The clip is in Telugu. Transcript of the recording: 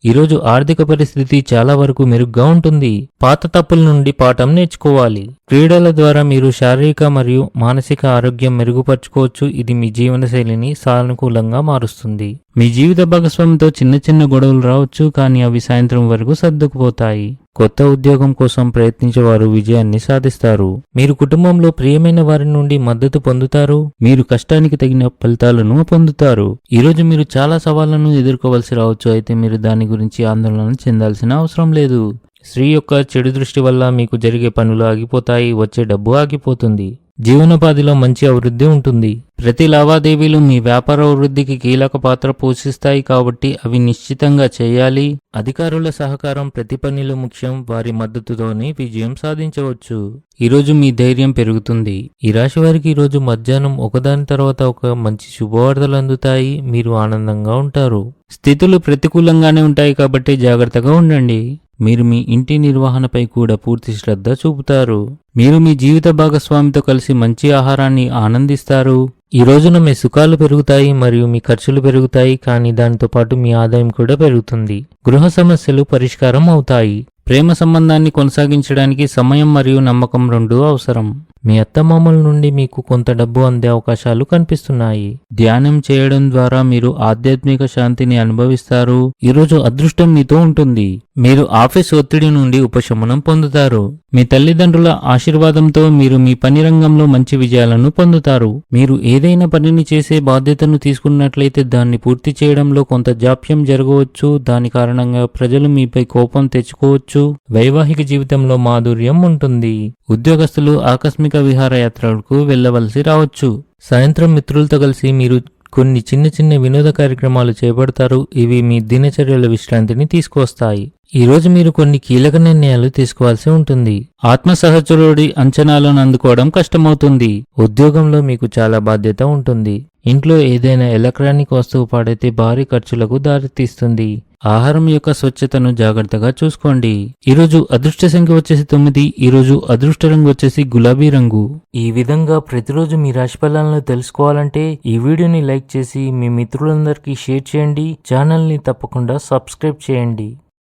ఈరోజు ఆర్థిక పరిస్థితి చాలా వరకు మెరుగ్గా ఉంటుంది. పాత తప్పుల నుండి పాఠం నేర్చుకోవాలి. క్రీడల ద్వారా మీరు శారీరక మరియు మానసిక ఆరోగ్యం మెరుగుపరచుకోవచ్చు. ఇది మీ జీవనశైలిని సానుకూలంగా మారుస్తుంది. మీ జీవిత భాగస్వామితో చిన్న చిన్న గొడవలు రావచ్చు, కానీ అవి సాయంత్రం వరకు సర్దుకుపోతాయి. కొత్త ఉద్యోగం కోసం ప్రయత్నించేవారు విజయాన్ని సాధిస్తారు. మీరు కుటుంబంలో ప్రియమైన వారి నుండి మద్దతు పొందుతారు. మీరు కష్టానికి తగిన ఫలితాలను పొందుతారు. ఈరోజు మీరు చాలా సవాళ్లను ఎదుర్కోవాల్సి రావచ్చు, అయితే మీరు దాని గురించి ఆందోళన చెందాల్సిన అవసరం లేదు. స్త్రీ యొక్క చెడు దృష్టి వల్ల మీకు జరిగే పనులు ఆగిపోతాయి, వచ్చే డబ్బు ఆగిపోతుంది. జీవనోపాధిలో మంచి అభివృద్ధి ఉంటుంది. ప్రతి లావాదేవీలు మీ వ్యాపార అభివృద్ధికి కీలక పాత్ర పోషిస్తాయి, కాబట్టి అవి నిశ్చితంగా చేయాలి. అధికారుల సహకారం ప్రతి పనిలో ముఖ్యం. వారి మద్దతుతోనే విజయం సాధించవచ్చు. ఈరోజు మీ ధైర్యం పెరుగుతుంది. ఈ రాశి వారికి ఈరోజు మధ్యాహ్నం ఒకదాని తర్వాత ఒక మంచి శుభవార్తలు అందుతాయి. మీరు ఆనందంగా ఉంటారు. స్థితులు ప్రతికూలంగానే ఉంటాయి, కాబట్టి జాగ్రత్తగా ఉండండి. మీరు మీ ఇంటి నిర్వహణపై కూడా పూర్తి శ్రద్ధ చూపుతారు. మీరు మీ జీవిత భాగస్వామితో కలిసి మంచి ఆహారాన్ని ఆనందిస్తారు. ఈ రోజున మీ సుఖాలు పెరుగుతాయి మరియు మీ ఖర్చులు పెరుగుతాయి, కానీ దానితో పాటు మీ ఆదాయం కూడా పెరుగుతుంది. గృహ సమస్యలు పరిష్కారం అవుతాయి. ప్రేమ సంబంధాన్ని కొనసాగించడానికి సమయం మరియు నమ్మకం రెండూ అవసరం. మీ అత్తమామల నుండి మీకు కొంత డబ్బు అందే అవకాశాలు కనిపిస్తున్నాయి. ధ్యానం చేయడం ద్వారా మీరు ఆధ్యాత్మిక శాంతిని అనుభవిస్తారు. ఈరోజు అదృష్టం మీతో ఉంటుంది. మీరు ఆఫీస్ ఒత్తిడి నుండి ఉపశమనం పొందుతారు. మీ తల్లిదండ్రుల ఆశీర్వాదంతో మీరు మీ పని రంగంలో మంచి విజయాలను పొందుతారు. మీరు ఏదైనా పనిని చేసే బాధ్యతను తీసుకున్నట్లయితే దాన్ని పూర్తి చేయడంలో కొంత జాప్యం జరగవచ్చు. దాని కారణంగా ప్రజలు మీపై కోపం తెచ్చుకోవచ్చు. వైవాహిక జీవితంలో మాధుర్యం ఉంటుంది. ఉద్యోగస్తులు ఆకస్మిక విహారయాత్రలకు వెళ్లవలసి రావచ్చు. సాయంత్రం మిత్రులతో కలిసి మీరు కొన్ని చిన్న చిన్న వినోద కార్యక్రమాలు చేపడతారు. ఇవి మీ దినచర్యల విశ్రాంతిని తీసుకువస్తాయి. ఈ రోజు మీరు కొన్ని కీలక నిర్ణయాలు తీసుకోవాల్సి ఉంటుంది. ఆత్మ సహచరుడి అంచనాలను అందుకోవడం కష్టమవుతుంది. ఉద్యోగంలో మీకు చాలా బాధ్యత ఉంటుంది. ఇంట్లో ఏదైనా ఎలక్ట్రానిక్ వస్తువు పాడైతే భారీ ఖర్చులకు దారితీస్తుంది. ఆహారం యొక్క స్వచ్ఛతను జాగ్రత్తగా చూసుకోండి. ఈరోజు అదృష్ట సంఖ్య వచ్చేసి 9. ఈరోజు అదృష్ట రంగు వచ్చేసి గులాబీ రంగు. ఈ విధంగా ప్రతిరోజు మీ రాశి ఫలాలను తెలుసుకోవాలంటే ఈ వీడియోని లైక్ చేసి మీ మిత్రులందరికీ షేర్ చేయండి. ఛానల్ని తప్పకుండా సబ్స్క్రైబ్ చేయండి.